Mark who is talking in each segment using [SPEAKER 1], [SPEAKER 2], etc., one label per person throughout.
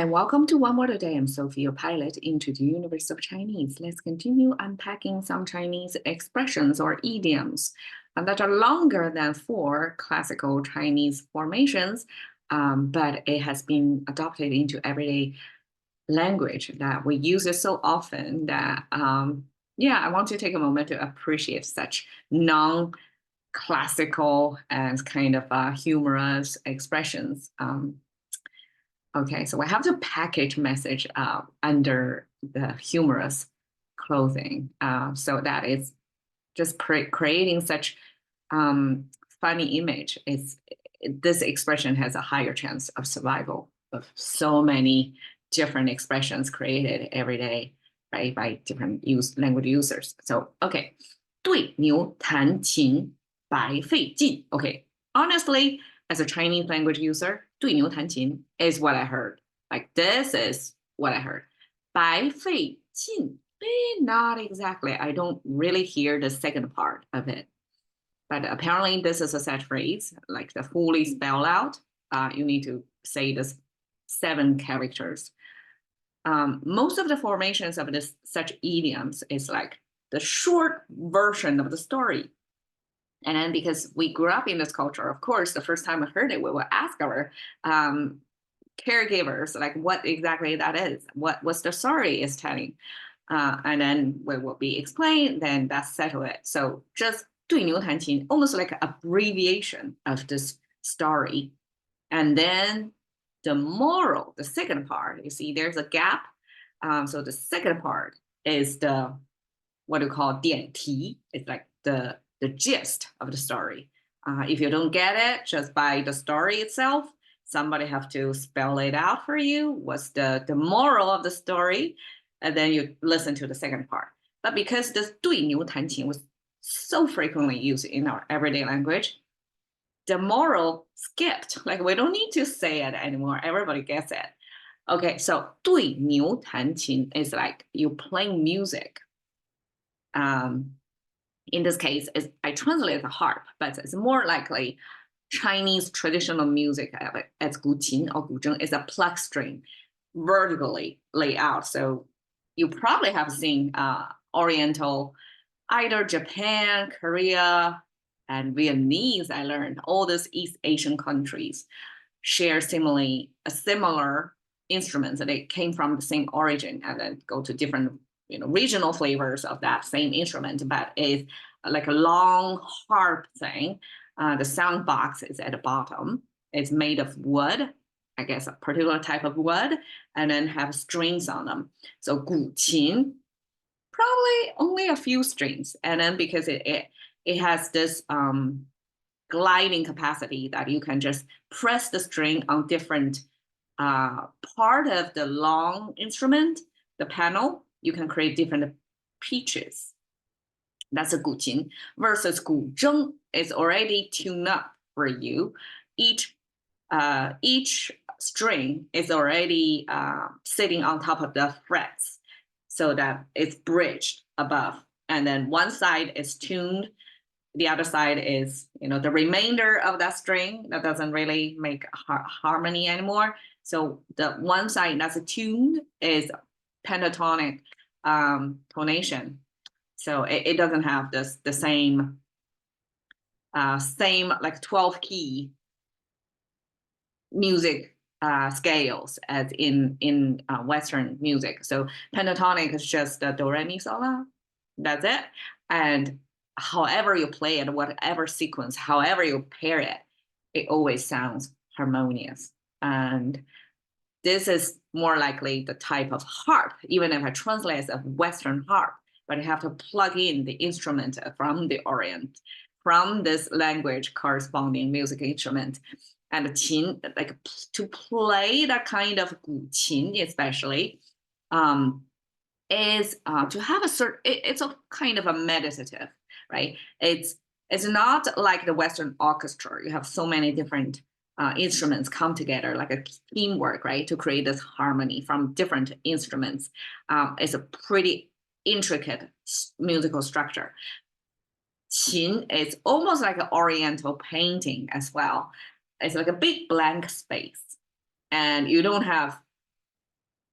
[SPEAKER 1] and welcome to One Word a Day. I'm Sophie, your pilot into the universe of Chinese. Let's continue unpacking some Chinese expressions or idioms that are longer than 4 classical Chinese formations, but it has been adopted into everyday language that we use it so often that, I want to take a moment to appreciate such non-classical and kind of humorous expressions. Okay, so we have the package message under the humorous clothing. So that is just creating such funny image. This expression has a higher chance of survival of so many different expressions created every day, right, by different language users. So, okay, 对牛弹琴白费劲. Okay, honestly, as a Chinese language user, 对牛弹琴 is what I heard. Like, this is what I heard. 白费劲, not exactly. I don't really hear the second part of it. But apparently, this is a set phrase, like the fully spell out. You need to say this 7 characters. Most of the formations of such idioms is like the short version of the story. And then because we grew up in this culture, of course, the first time I heard it, we will ask our caregivers, like, what exactly that is, what's the story is telling. And then we will be explained, then that's settled it. So just 对牛弹琴, almost like an abbreviation of this story. And then the moral, the second part, you see there's a gap. So the second part is what we call 点题. It's like the gist of the story. If you don't get it just by the story itself, somebody have to spell it out for you. What's the moral of the story? And then you listen to the second part. But because this 对牛弹琴 was so frequently used in our everyday language, the moral skipped. Like, we don't need to say it anymore. Everybody gets it. Okay, so 对牛弹琴 is like you playing music. In this case, I translate the harp, but it's more likely Chinese traditional music as 古琴 or 古筝 is a pluck string, vertically laid out. So you probably have seen Oriental, either Japan, Korea, and Vietnamese. I learned all these East Asian countries share similar instruments, and they came from the same origin and then go to different regional flavors of that same instrument, but it's like a long harp thing. The sound box is at the bottom. It's made of wood, I guess a particular type of wood, and then have strings on them. So 古琴, probably only a few strings. And then because it has this gliding capacity that you can just press the string on different part of the long instrument, the panel, you can create different pitches. That's a 古琴 versus 古筝 is already tuned up for you. Each string is already sitting on top of the frets so that it's bridged above. And then one side is tuned. The other side is, the remainder of that string that doesn't really make harmony anymore. So the one side that's tuned is pentatonic tonation. So it doesn't have the same like 12 key music scales as in Western music. So pentatonic is just the do re mi sol la. That's it. And however you play it, whatever sequence, however you pair it, it always sounds harmonious. And this is more likely the type of harp, even if I translate as a Western harp, but you have to plug in the instrument from the Orient, from this language corresponding music instrument. And the qin, like to play that kind of 古琴, especially, is to have it's a kind of a meditative, right? It's not like the Western orchestra. You have so many different instruments come together, like a teamwork, right, to create this harmony from different instruments. It's a pretty intricate musical structure. Qin is almost like an Oriental painting as well. It's like a big blank space, and you don't have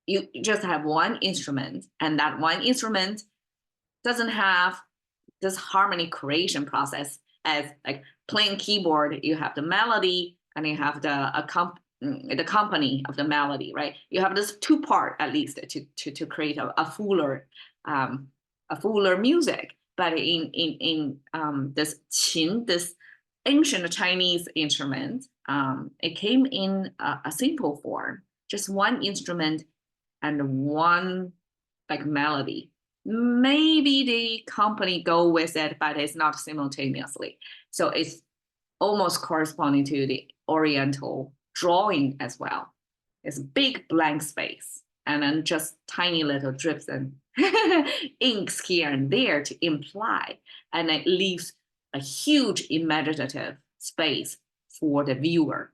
[SPEAKER 1] you just have one instrument, and that one instrument doesn't have this harmony creation process as like playing keyboard. You have the melody and you have the company of the melody, right? You have this two part at least to create a fuller music. But in this qin, this ancient Chinese instrument, it came in a simple form, just one instrument and one like melody. Maybe the company go with it, but it's not simultaneously. So it's almost corresponding to the Oriental drawing as well. It's big blank space and then just tiny little drips and inks here and there to imply. And it leaves a huge imaginative space for the viewer.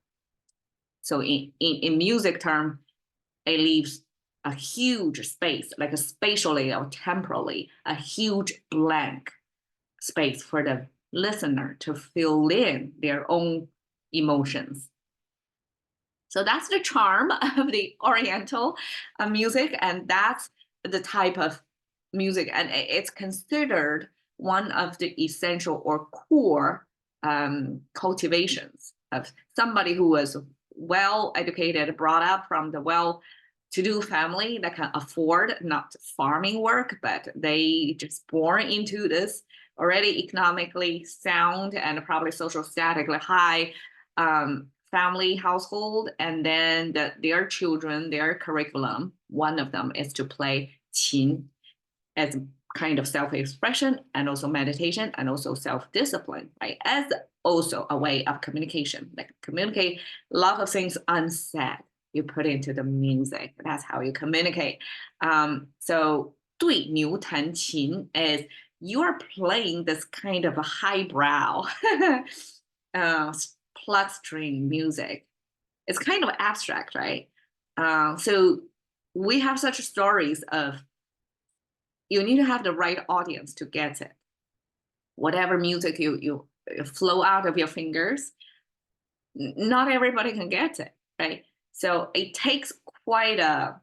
[SPEAKER 1] So in music term, it leaves a huge space, like a spatially or temporally, a huge blank space for the listener to fill in their own emotions. So that's the charm of the Oriental music, and that's the type of music, and it's considered one of the essential or core cultivations of somebody who was well educated, brought up from the well-to-do family that can afford not farming work, but they just born into this already economically sound and probably social statically high family household, and then their children, their curriculum, one of them is to play qin as kind of self-expression and also meditation and also self-discipline, right? As also a way of communication, like communicate a lot of things unsaid, you put into the music. That's how you communicate. So 对牛弹琴 is you're playing this kind of a highbrow pluck string music. It's kind of abstract, right? So we have such stories of you need to have the right audience to get it. Whatever music you flow out of your fingers, not everybody can get it, right? So it takes quite a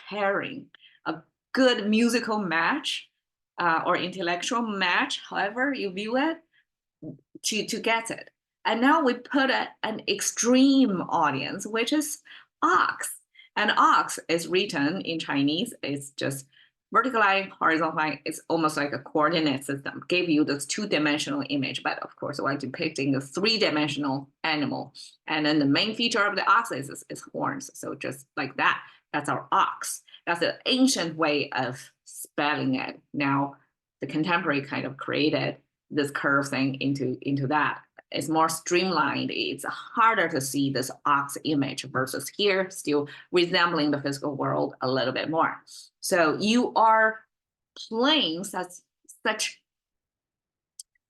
[SPEAKER 1] pairing, a good musical match or intellectual match, however you view it, to get it. And now we put an extreme audience, which is ox. And ox is written in Chinese. It's just vertical line, horizontal line. It's almost like a coordinate system. Give you this two-dimensional image, but of course we're depicting a three-dimensional animal. And then the main feature of the ox is horns. So just like that, that's our ox. That's an ancient way of spelling it. Now the contemporary kind of created this curve thing into that. It's more streamlined. It's harder to see this ox image versus here, still resembling the physical world a little bit more. So you are playing such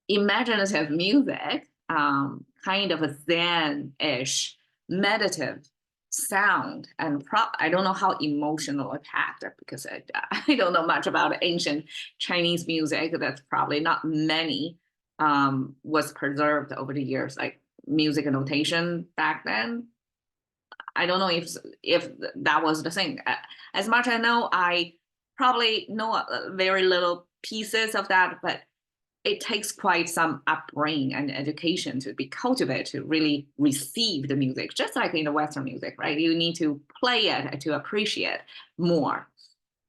[SPEAKER 1] imaginative music, kind of a Zen-ish, meditative sound, and I don't know how emotional it packed because I don't know much about ancient Chinese music. That's probably not many was preserved over the years, like music notation back then. I don't know if that was the thing. As much as I know, I probably know very little pieces of that, but it takes quite some upbringing and education to be cultivated to really receive the music, just like in the Western music, right? You need to play it to appreciate more.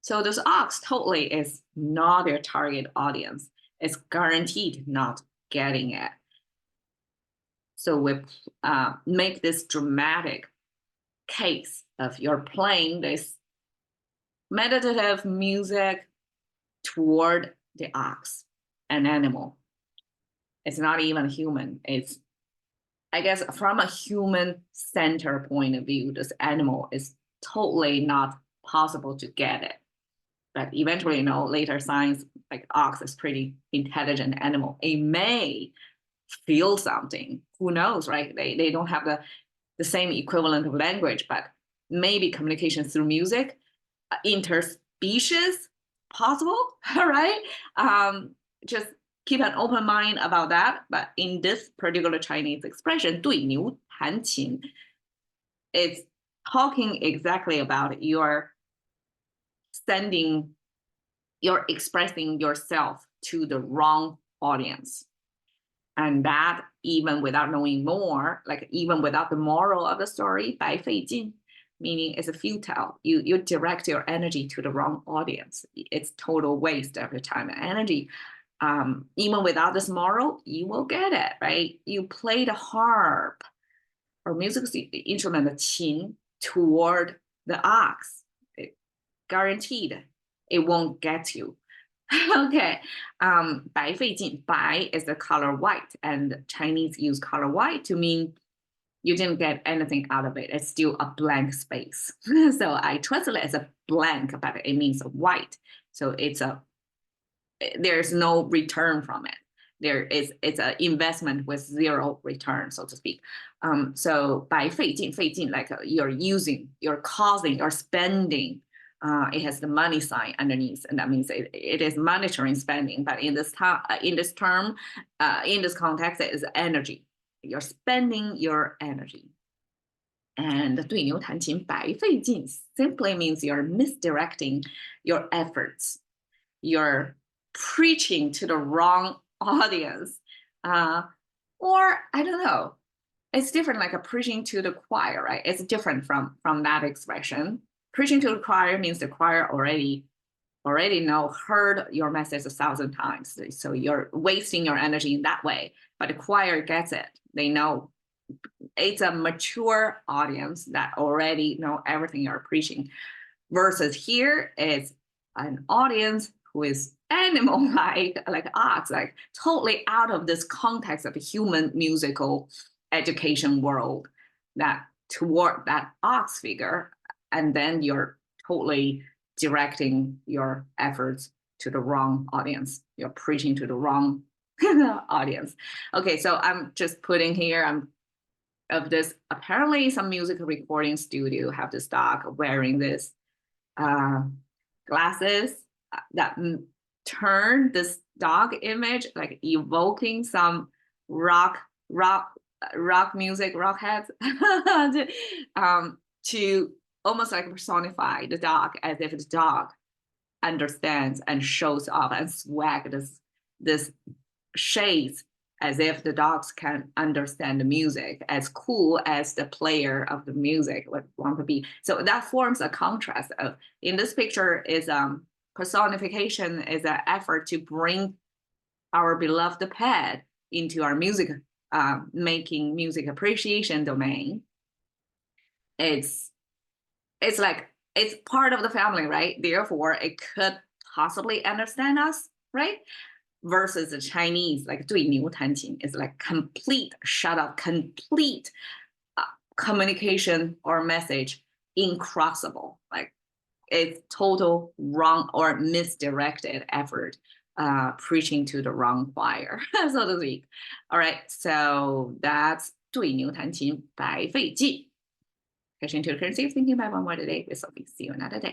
[SPEAKER 1] So this ox totally is not their target audience. It's guaranteed not getting it. So we make this dramatic case of you're playing this meditative music toward the ox, an animal. It's not even human. It's, I guess, from a human center point of view, this animal is totally not possible to get it. But eventually, later science, like ox is pretty intelligent animal. It may feel something. Who knows, right? They don't have the same equivalent of language, but maybe communication through music, interspecies, possible, right? Just keep an open mind about that. But in this particular Chinese expression, 对牛弹琴, it's talking exactly about your you're expressing yourself to the wrong audience. And that even without knowing more, like even without the moral of the story, 白费劲, meaning it's futile. You direct your energy to the wrong audience. It's total waste of your time and energy. Even without this moral, you will get it, right? You play the harp or musical instrument, the 琴, toward the ox. Guaranteed, it won't get you. Okay, 白费劲, 白 is the color white, and Chinese use color white to mean you didn't get anything out of it. It's still a blank space. So I translate it as a blank, but it means white. So there's no return from it. It's an investment with zero return, so to speak. So 白费劲, 费劲, like you're using, you're causing, you're spending. It has the money sign underneath, and that means it is monetary spending. But in this term, in this context, it is energy. You're spending your energy. And 对牛弹琴白费劲 simply means you're misdirecting your efforts. You're preaching to the wrong audience. Or I don't know. It's different, like a preaching to the choir, right? It's different from that expression. Preaching to the choir means the choir already heard your message 1,000 times. So you're wasting your energy in that way. But the choir gets it. They know it's a mature audience that already know everything you're preaching. Versus here is an audience who is animal-like, like ox, like totally out of this context of a human musical education world, that toward that ox figure. And then you're totally directing your efforts to the wrong audience. You're preaching to the wrong audience. Okay, so I'm just putting here, of this, apparently some music recording studio have this dog wearing this glasses that turn this dog image, like evoking some rock music, rock heads, to almost like personify the dog, as if the dog understands and shows off and swag this shades, as if the dogs can understand the music, as cool as the player of the music would want to be. So that forms a contrast of, in this picture is personification, is an effort to bring our beloved pet into our music, making music appreciation domain. It's like, it's part of the family, right? Therefore, it could possibly understand us, right? Versus the Chinese, like 对牛弹琴, is like complete shut up, complete communication or message incrossable. Like it's total wrong or misdirected effort, preaching to the wrong choir, so to speak. All right, so that's 对牛弹琴白费劲. Catching to the currency of thinking about one more today. This will be see you another day.